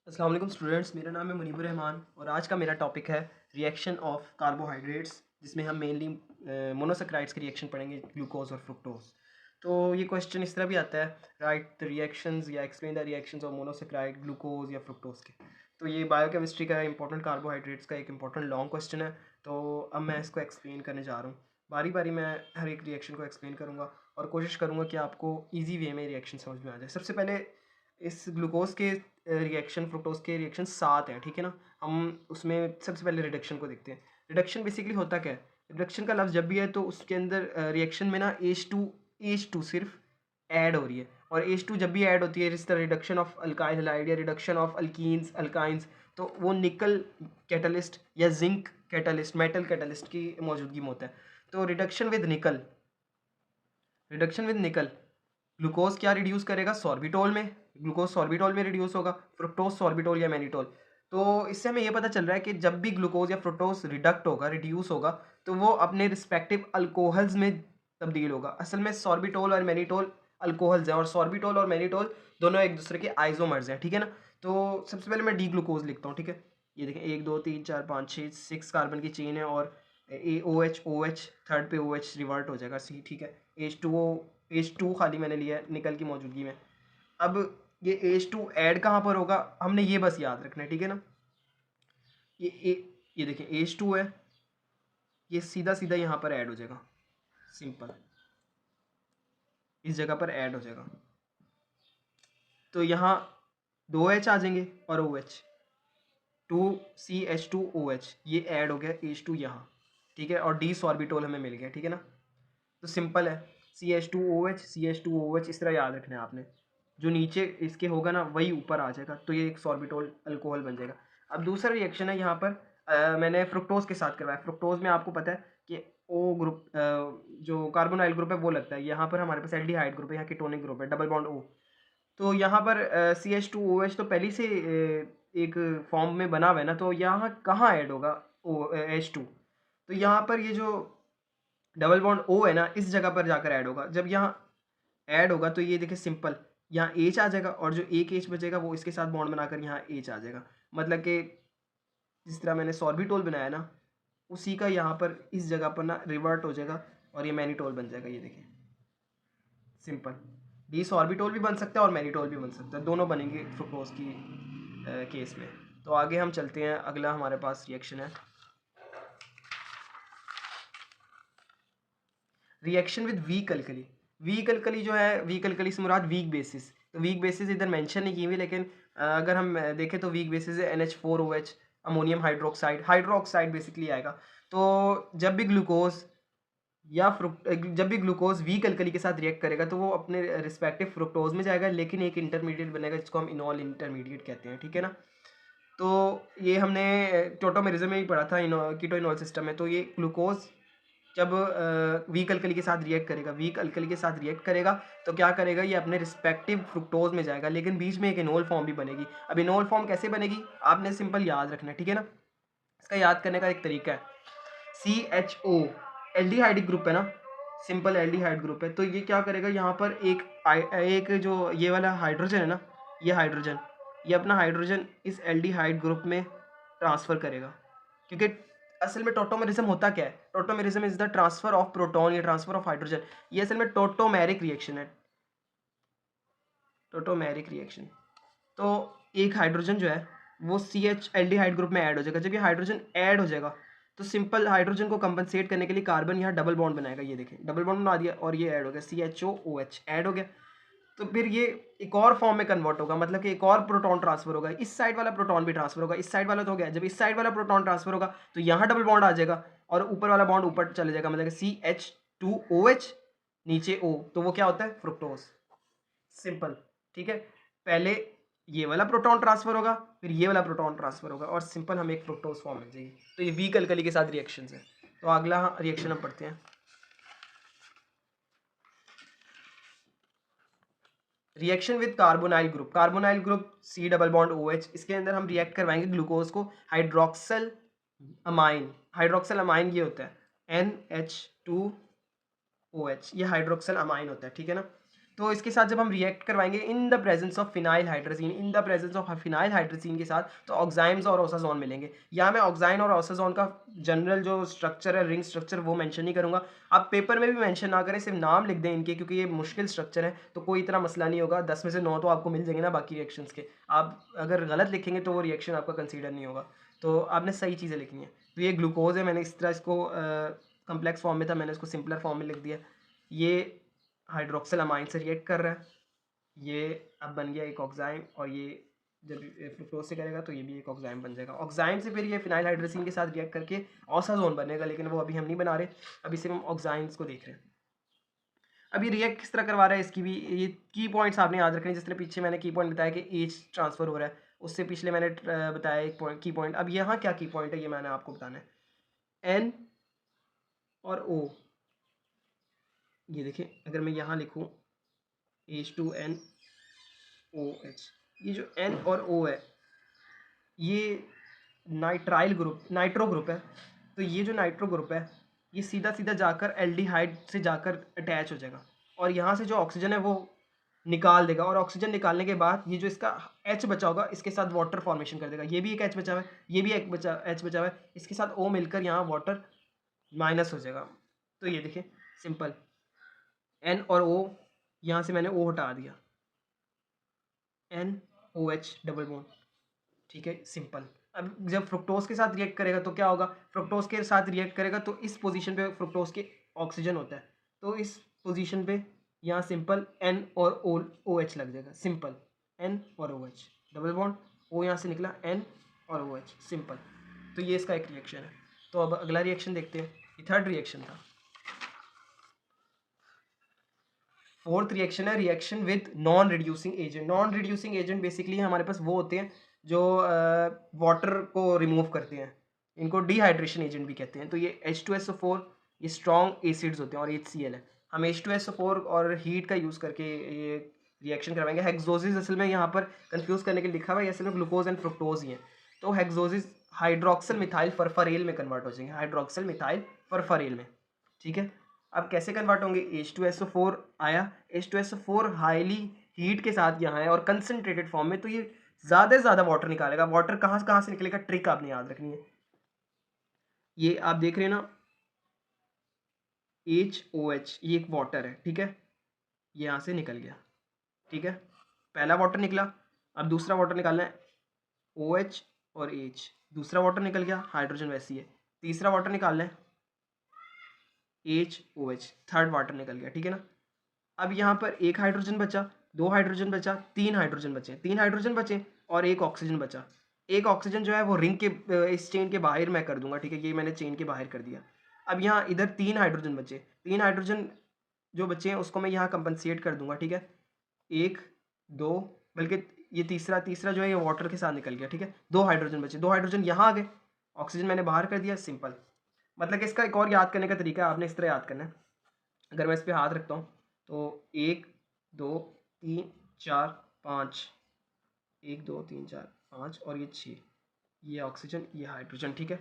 अस्सलाम वालेकुम स्टूडेंट्स, मेरा नाम है मुनीबुर रहमान और आज का मेरा टॉपिक है रिएक्शन ऑफ कार्बोहाइड्रेट्स, जिसमें हम मेनली मोनोसेक्राइड्स की रिएक्शन पढ़ेंगे, ग्लूकोज और फ्रुक्टोज। तो ये क्वेश्चन इस तरह भी आता है, राइट द रिएक्शंस या explain the reactions of monosaccharide, glucose या फ्रुक्टोज के। तो ये बायोकेमिस्ट्री का इंपॉर्टेंट कार्बोहाइड्रेट्स का एक इंपॉर्टेंट लॉन्ग क्वेश्चन है। तो अब मैं इसको एक्सप्लेन करने जा रहा हूँ। बारी बारी मैं हर एक रिएक्शन को एक्सप्लेन करूँगा और कोशिश करूँगा कि आपको ईजी वे में रिएक्शन समझ में आ जाए। सबसे पहले इस ग्लूकोज के रिएक्शन, फ्रुक्टोज के रिएक्शन 7 हैं, ठीक है ना। हम उसमें सबसे पहले रिडक्शन को देखते हैं। रिडक्शन बेसिकली होता क्या है? रिडक्शन का लफ्ज़ जब भी है तो उसके अंदर रिएक्शन में ना H2 सिर्फ ऐड हो रही है, और H2 जब भी ऐड होती है, जिस तरह रिडक्शन ऑफ अल्काइल हैलाइड या रिडक्शन ऑफ अल्कीन्स अल्काइंस, तो वो निकल कैटलिस्ट या जिंक कैटलिस्ट, मेटल कैटलिस्ट की मौजूदगी में होता है। तो रिडक्शन विद निकल, ग्लूकोज क्या रिड्यूस करेगा? सॉर्बिटोल में। ग्लूकोज सॉर्बिटोल में रिड्यूस होगा, फ्रुक्टोज सॉर्बिटोल या मैनिटोल। तो इससे हमें ये पता चल रहा है कि जब भी ग्लूकोज या फ्रुक्टोज रिड्यूस होगा, तो वो अपने रिस्पेक्टिव अल्कोहल्स में तब्दील होगा। असल में सॉर्बिटोल और मैनिटोल अल्कोहल्स हैं, और सॉर्बिटोल और मैनिटोल दोनों एक दूसरे के आइसोमर्स हैं, ठीक है ना। तो सबसे पहले मैं डी ग्लूकोज लिखता हूँ, ठीक है। ये देखें, 1 2 3 4 5 6 कार्बन की चेन है, और OH थर्ड पे OH रिवर्ट हो जाएगा, सी, ठीक है। H2 खाली मैंने लिया है निकल की मौजूदगी में। अब ये H2 ऐड कहाँ पर होगा, हमने ये बस याद रखना है, ठीक है ना। ये ये देखिए H2 है, ये सीधा सीधा यहाँ पर ऐड हो जाएगा, सिंपल, इस जगह पर ऐड हो जाएगा। तो यहाँ 2H आ जाएंगे और OH, 2CH2OH, ये ऐड हो गया H2 यहाँ, ठीक है। और डी सॉर्बिटोल हमें मिल गया, ठीक है ना। तो सिंपल है, CH2OH इस तरह याद रखना है आपने। जो नीचे इसके होगा ना, वही ऊपर आ जाएगा, तो ये एक सॉर्बिटोल अल्कोहल बन जाएगा। अब दूसरा रिएक्शन है यहाँ पर, मैंने फ्रुक्टोज के साथ करवाया। फ्रुक्टोज में आपको पता है कि ओ ग्रुप, जो कार्बोनाइल ग्रुप है वो लगता है। यहाँ पर हमारे पास एल्डिहाइड ग्रुप है, यहाँ कीटोनिक ग्रुप है, डबल बॉन्ड O। तो यहाँ पर CH2OH तो पहले से एक फॉर्म में बना हुआ है ना, तो यहाँ कहाँ ऐड होगा H2? तो यहाँ पर ये जो डबल बॉन्ड O है ना, इस जगह पर जाकर ऐड होगा। जब यहाँ ऐड होगा तो ये देखिए सिंपल, यहाँ H आ जाएगा, और जो एक H बचेगा वो इसके साथ बॉन्ड बनाकर यहाँ H आ जाएगा। मतलब कि जिस तरह मैंने सॉर्बिटोल बनाया ना, उसी का यहाँ पर इस जगह पर ना रिवर्ट हो जाएगा, और ये मैनिटोल बन जाएगा। ये देखिए सिंपल, डी सॉर्बिटोल भी बन सकता है और मैनिटोल भी बन सकता है, दोनों बनेंगे फ्रुक्टोज की केस में। तो आगे हम चलते हैं, अगला हमारे पास रिएक्शन है reaction with weak alkali. Weak alkali जो है, वीक अल्कली से मुराद वीक बेसिस। तो वीक बेसिस इधर मेंशन नहीं की हुई, लेकिन अगर हम देखें तो वीक बेसिस है NH4OH, अमोनियम हाइड्रोक्साइड बेसिकली आएगा। तो जब भी ग्लूकोज या जब भी ग्लूकोज वीक अल्कली के साथ रिएक्ट करेगा, तो वो अपने रिस्पेक्टिव फ्रुक्टोज में जाएगा, लेकिन एक इंटरमीडिएट बनेगा जिसको हम इनॉल इंटरमीडिएट कहते हैं, ठीक है ना। तो ये हमने टोटोमेरिज्म में ही पढ़ा था, कीटो इनॉल सिस्टम में। तो ये ग्लूकोज जब वीक अल्कली के साथ रिएक्ट करेगा, तो क्या करेगा, ये अपने रिस्पेक्टिव फ्रुक्टोज में जाएगा, लेकिन बीच में एक इनोल फॉर्म भी बनेगी। अब इनोल फॉर्म कैसे बनेगी, आपने सिंपल याद रखना है, ठीक है ना। इसका याद करने का एक तरीका है, CHO एल्डिहाइडिक ग्रुप है ना, सिंपल एल्डिहाइड ग्रुप है। तो ये क्या करेगा, यहाँ पर एक जो ये वाला हाइड्रोजन है ना, ये अपना हाइड्रोजन इस एल्डिहाइड ग्रुप में ट्रांसफ़र करेगा। क्योंकि असल में टोटोमेरिज्म होता क्या है, tautomerism is the transfer of proton या ट्रांसफर ऑफ हाइड्रोजन। ये असल में टोटोमेरिक रिएक्शन है, टोटोमेरिक रिएक्शन। तो एक हाइड्रोजन जो है वो CH एल्डिहाइड ग्रुप में ऐड हो जाएगा। जब ये हाइड्रोजन ऐड हो जाएगा, तो सिंपल हाइड्रोजन को कंपनसेट करने के लिए कार्बन यहाँ डबल बॉन्ड बनाएगा। ये देखें, डबल बॉन्ड बना दिया, और ये ऐड हो गया, CHOOH ऐड हो गया। तो फिर ये एक और फॉर्म में कन्वर्ट होगा, मतलब कि एक और प्रोटॉन ट्रांसफर होगा, इस साइड वाला प्रोटॉन भी ट्रांसफर होगा, इस साइड वाला तो हो गया। जब इस साइड वाला प्रोटॉन ट्रांसफर होगा, तो यहाँ डबल बॉन्ड आ जाएगा, और ऊपर वाला बॉन्ड ऊपर चले जाएगा, मतलब कि CH2OH, नीचे O, तो वो क्या होता है, फ्रुक्टोज। सिंपल, ठीक है। पहले ये वाला प्रोटॉन ट्रांसफर होगा, फिर ये वाला प्रोटॉन ट्रांसफर होगा, और सिंपल हमें एक फ्रुक्टोज फॉर्म मिल जाएगी। तो ये वीक अल्कली के साथ रिएक्शन है। तो अगला रिएक्शन हम पढ़ते हैं, reaction with carbonyl group C double bond OH। इसके अंदर हम रिएक्ट करवाएंगे ग्लूकोज को हाइड्रोक्सल अमाइन ये होता है NH2OH, ये हाइड्रोक्सल अमाइन होता है, ठीक है ना। तो इसके साथ जब हम रिएक्ट करवाएंगे in the presence of phenyl hydrazine, in the presence of phenyl hydrazine के साथ, तो ऑक्साइम्स और ओसाजोन मिलेंगे। यहाँ मैं ऑक्साइन और ओसाजोन का जनरल जो स्ट्रक्चर है, रिंग स्ट्रक्चर, वो मेंशन नहीं करूँगा। आप पेपर में भी मेंशन ना करें, सिर्फ नाम लिख दें इनके, क्योंकि ये मुश्किल स्ट्रक्चर है, तो कोई इतना मसला नहीं होगा। 10 में से 9 तो आपको मिल जाएंगे ना बाकी रिएक्शंस के। आप अगर गलत लिखेंगे तो वो रिएक्शन आपका कंसीडर नहीं होगा, तो आपने सही चीज़ें लिखनी है। तो ये ग्लूकोज है, मैंने इस तरह इसको कम्प्लेक्स फॉर्म में था, मैंने इसको सिंपलर फॉर्म में लिख दिया। ये हाइड्रोक्सिल अमाइन से रिएक्ट कर रहा है, ये अब बन गया एक ऑक्साइम, और ये जब फ्रुक्टोज से करेगा तो ये भी एक ऑक्साइम बन जाएगा। ऑक्साइम से फिर ये फिनाइल हाइड्रोजीन के साथ रिएक्ट करके ओसाजोन बनेगा, लेकिन वो अभी हम नहीं बना रहे, अभी सिर्फ हम ऑक्साइम्स को देख रहे हैं। अभी रिएक्ट किस तरह करवा रहा है, इसकी भी ये की पॉइंट्स आपने याद रखने। जिस तरह पीछे मैंने की पॉइंट बताया कि एच ट्रांसफर हो रहा है, उससे पिछले मैंने बताया एक पॉइंट की पॉइंट। अब यहाँ क्या की पॉइंट है ये मैंने आपको बताना है। एन और ओ, ये देखिए अगर मैं यहाँ लिखूँ H2NOH, ये जो N और O है ये नाइट्राइल ग्रुप, नाइट्रो ग्रुप है। तो ये जो नाइट्रो ग्रुप है ये सीधा सीधा जाकर एल्डिहाइड से जाकर अटैच हो जाएगा, और यहाँ से जो ऑक्सीजन है वो निकाल देगा, और ऑक्सीजन निकालने के बाद ये जो इसका H बचा होगा इसके साथ वाटर फॉर्मेशन कर देगा। ये भी एक H बचा हुआ है, ये भी एक H बचा हुआ है, इसके साथ O मिलकर यहाँ वाटर माइनस हो जाएगा। तो ये देखिए सिंपल, N और O, यहाँ से मैंने O हटा दिया, NOH डबल बॉन्ड, ठीक है, सिंपल। अब जब फ्रुक्टोज के साथ रिएक्ट करेगा तो क्या होगा, फ्रुक्टोज के साथ रिएक्ट करेगा तो इस पोजीशन पे फ्रुक्टोज के ऑक्सीजन होता है, तो इस पोजीशन पे यहाँ सिंपल N और OH लग जाएगा, सिंपल N और OH डबल बॉन्ड, O यहाँ से निकला N और OH, सिंपल। तो ये इसका एक रिएक्शन है। तो अब अगला रिएक्शन देखते हैं, ये थर्ड रिएक्शन था। फोर्थ रिएक्शन है reaction with non reducing agent. Non reducing agent basically हमारे पास वो होते हैं जो वाटर को रिमूव करते हैं, इनको डिहाइड्रेशन एजेंट भी कहते हैं। तो ये H2SO4 ये स्ट्रॉन्ग एसिड्स होते हैं, और HCl है। हम H2SO4 और हीट का यूज़ करके ये रिएक्शन करवाएंगे। हेक्सोसिस असल में यहाँ पर कंफ्यूज करने के लिए लिखा हुआ है, असल में ग्लूकोज एंड फ्रुक्टोज ही है। तो हेक्सोसिस हाइड्रोक्सिल मिथाइल फरफरेल में कन्वर्ट हो जाएंगे, हाइड्रोक्सिल मिथाइल फरफरेल में, ठीक है। अब कैसे कन्वर्ट होंगे, H2SO4 आया, H2SO4 हाईली हीट के साथ यहाँ है और कंसनट्रेटेड फॉर्म में, तो ये ज़्यादा से ज़्यादा वाटर निकालेगा। वाटर कहाँ से निकलेगा, ट्रिक आपने याद रखनी है। ये आप देख रहे हैं ना HOH, ये एक वाटर है, ठीक है, ये यहाँ से निकल गया, ठीक है, पहला वाटर निकला। अब दूसरा वाटर निकालना है, OH और H, दूसरा वाटर निकल गया, हाइड्रोजन वैसी है। तीसरा वाटर निकालना है HOH, थर्ड वाटर निकल गया, ठीक है ना। अब यहाँ पर एक हाइड्रोजन बचा, दो हाइड्रोजन बचा, तीन हाइड्रोजन बचे, तीन हाइड्रोजन बचे और एक ऑक्सीजन बचा। एक ऑक्सीजन जो है वो रिंग के इस चेन के बाहर मैं कर दूंगा, ठीक है, ये मैंने चेन के बाहर कर दिया। अब यहाँ इधर तीन हाइड्रोजन बचे, तीन हाइड्रोजन जो बचे हैं उसको मैं यहाँ कंपनसेट कर दूंगा, ठीक है, एक दो, बल्कि ये तीसरा जो है ये वाटर के साथ निकल गया, ठीक है। दो हाइड्रोजन बचे, दो हाइड्रोजन यहाँ आ गए, ऑक्सीजन मैंने बाहर कर दिया, सिंपल। मतलब कि इसका एक और याद करने का तरीका है, आपने इस तरह याद करना है। अगर मैं इस पर हाथ रखता हूँ तो 1 2 3 4 5, 1 2 3 4 5 और ये 6, ये ऑक्सीजन ये हाइड्रोजन, ठीक है,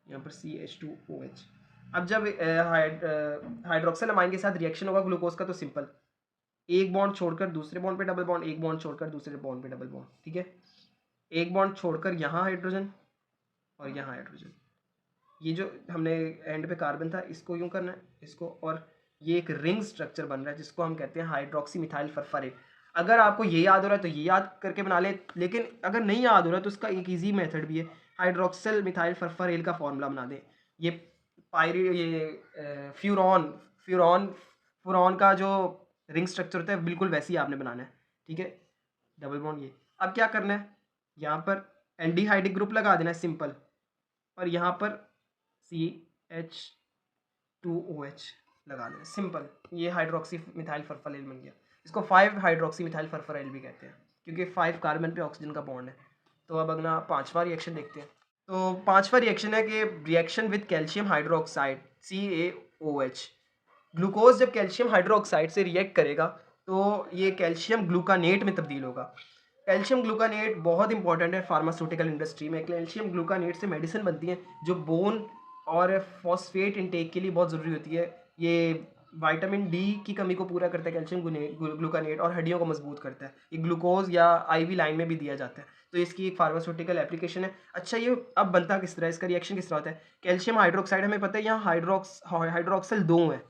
यहाँ पर CH2OH। अब जब हाइड्रोक्सिल अमाइन के साथ रिएक्शन होगा ग्लूकोज का, तो सिंपल एक बॉन्ड छोड़कर दूसरे बॉन्ड पे डबल बॉन्ड, एक बॉन्ड छोड़कर दूसरे बॉन्ड पे डबल बॉन्ड, ठीक है, एक बॉन्ड छोड़कर यहाँ हाइड्रोजन और यहाँ हाइड्रोजन। ये जो हमने एंड पे कार्बन था इसको यूँ करना है, इसको, और ये एक रिंग स्ट्रक्चर बन रहा है जिसको हम कहते हैं हाइड्रोक्सी मिथाइल फरफरेट। अगर आपको ये याद हो रहा है तो ये याद करके बना ले, लेकिन अगर नहीं याद हो रहा है तो इसका एक इजी मेथड भी है, हाइड्रोक्सिल मिथाइल फरफरेल का फॉर्मूला बना दें। ये फ्यूरॉन का जो रिंग स्ट्रक्चर होता है बिल्कुल वैसे ही आपने बनाना है, ठीक है, डबल बॉन्ड ये। अब क्या करना है, यहाँ पर एल्डिहाइडिक ग्रुप लगा देना है, सिंपल, और यहाँ पर CH2OH लगा देना, सिंपल। ये हाइड्रोक्सी मिथाइल फरफरेल बन गया। इसको 5 हाइड्रोक्सी मिथाइल फरफरेल भी कहते हैं क्योंकि 5 कार्बन पे ऑक्सीजन का बॉन्ड है। तो अब अगला पांचवा रिएक्शन देखते हैं। तो पांचवा रिएक्शन है कि reaction with calcium hydroxide CaOH। Glucose जब कैल्शियम हाइड्रोक्साइड से रिएक्ट करेगा तो ये कैल्शियम ग्लूकानेट में तब्दील होगा। कैल्शियम ग्लूकानेट बहुत इंपॉर्टेंट है फार्मास्यूटिकल इंडस्ट्री में। कैल्शियम ग्लूकानेट से मेडिसिन बनती है जो बोन और फॉस्फेट इनटेक के लिए बहुत ज़रूरी होती है। ये विटामिन डी की कमी को पूरा करता है कैल्शियम ग्लूकानेट, और हड्डियों को मजबूत करता है। ये ग्लूकोज या आईवी लाइन में भी दिया जाता है, तो इसकी एक फार्मास्यूटिकल एप्लीकेशन है। अच्छा, ये अब बनता किस तरह, इसका रिएक्शन किस तरह होता है? कैल्शियम हाइड्रोक्साइड, हमें पता है यहाँ हाइड्रोक्सल 2 है।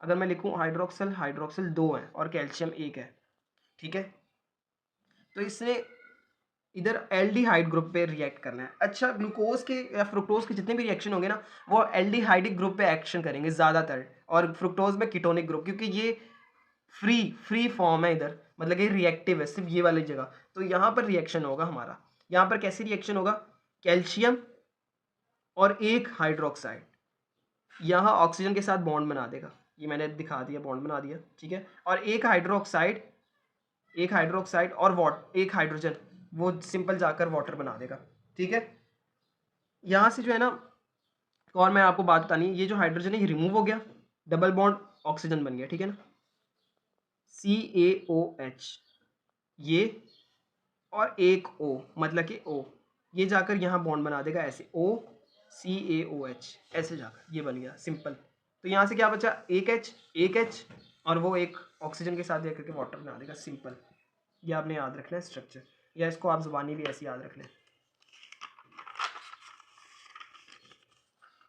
अगर मैं लिखूँ हाइड्रोक्सल 2 है और कैल्शियम 1 है, ठीक है। तो इसने इधर एल्डिहाइड ग्रुप पे रिएक्ट करना है। अच्छा, ग्लूकोज के या फ्रुक्टोज के जितने भी रिएक्शन होंगे ना, वो एल्डिहाइडिक ग्रुप पे एक्शन करेंगे ज़्यादातर, और फ्रुक्टोज में कीटोनिक ग्रुप, क्योंकि ये फ्री फॉर्म है इधर, मतलब कि रिएक्टिव है सिर्फ ये वाली जगह। तो यहाँ पर रिएक्शन होगा हमारा, यहाँ पर कैसी रिएक्शन होगा? कैल्शियम और एक हाइड्रोक्साइड यहाँ ऑक्सीजन के साथ बॉन्ड बना देगा, ये मैंने दिखा दिया, बॉन्ड बना दिया, ठीक है। और एक हाइड्रोक्साइड और एक हाइड्रोजन, वो सिंपल जाकर वाटर बना देगा, ठीक है। यहाँ से जो है ना, और मैं आपको बात बतानी है, ये जो हाइड्रोजन है ये रिमूव हो गया, डबल बॉन्ड ऑक्सीजन बन गया, ठीक है ना, CaOH ये, और एक O, मतलब कि O, ये जाकर यहाँ बॉन्ड बना देगा ऐसे, CaOH ऐसे जाकर ये बन गया सिंपल। तो यहाँ से क्या बचा? एक H, और वो एक ऑक्सीजन के साथ जाकर के वाटर बना देगा सिंपल। ये आपने याद रखना है स्ट्रक्चर, या इसको आप जुबानी भी ऐसे याद रख लें।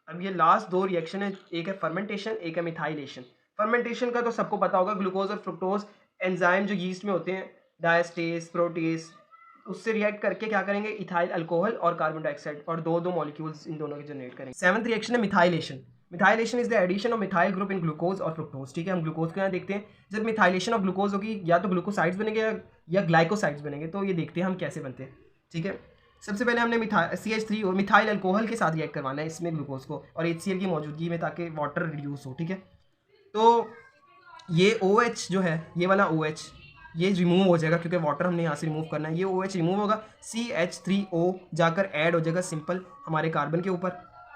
अब ये लास्ट दो रिएक्शन है, एक है फर्मेंटेशन, एक है मिथाइलेशन। फर्मेंटेशन का तो सबको पता होगा, ग्लूकोज और फ्रुक्टोज एंजाइम जो यीस्ट में होते हैं, डायस्टेज, प्रोटेज, उससे रिएक्ट करके क्या करेंगे? इथाइल अल्कोहल और कार्बन डाइऑक्साइड, और दो मॉलिक्यूल्स इन दोनों के जनरेट करेंगे। सेवंथ रिएक्शन है methylation. Methylation is the addition of methyl group in glucose और फ्रुक्टोज, ठीक है। हम ग्लूकोज को यहाँ देखते हैं, जब मिथाइलेशन ऑफ ग्लूकोज होगी या तो ग्लूकोसाइड्स बनेंगे या ग्लाइकोसाइड्स बनेंगे। तो ये देखते हैं हम कैसे बनते हैं, ठीक है। सबसे पहले हमने CH3 और मिथाइल अल्कोहल के साथ रिएक्ट करवाना है इसमें ग्लूकोज को, और HCl की मौजूदगी में, ताकि वाटर रिड्यूस हो, ठीक है। तो ये OH जो है, ये वाला OH ये रिमूव हो जाएगा, क्योंकि वाटर हमने यहाँ से रिमूव करना है। ये OH रिमूव होगा, CH3O जाकर ऐड हो जाएगा सिंपल हमारे कार्बन के ऊपर,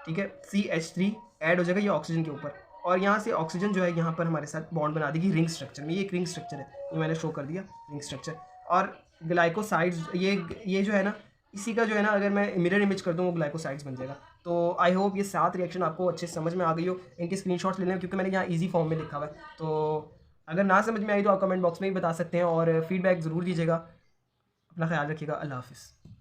ठीक है। CH3 ऐड हो जाएगा ये ऑक्सीजन के ऊपर, और यहाँ से ऑक्सीजन जो है यहाँ पर हमारे साथ बॉन्ड बना देगी रिंग स्ट्रक्चर में। ये एक रिंग स्ट्रक्चर है, ये मैंने शो कर दिया रिंग स्ट्रक्चर। और ग्लाइकोसाइड्स, ये जो है ना, इसी का जो है ना, अगर मैं मिरर इमेज कर दूँ वो ग्लाइकोसाइड्स बन जाएगा। तो आई होप ये 7 रिएक्शन आपको अच्छे समझ में आ गई हो। इनके स्क्रीनशॉट्स ले लें, क्योंकि मैंने यहाँ इजी फॉर्म में लिखा हुआ है। तो अगर ना समझ में आई तो आप कमेंट बॉक्स में भी बता सकते हैं, और फीडबैक ज़रूर दीजिएगा। अपना ख्याल रखिएगा। अल्लाह हाफ़िज़।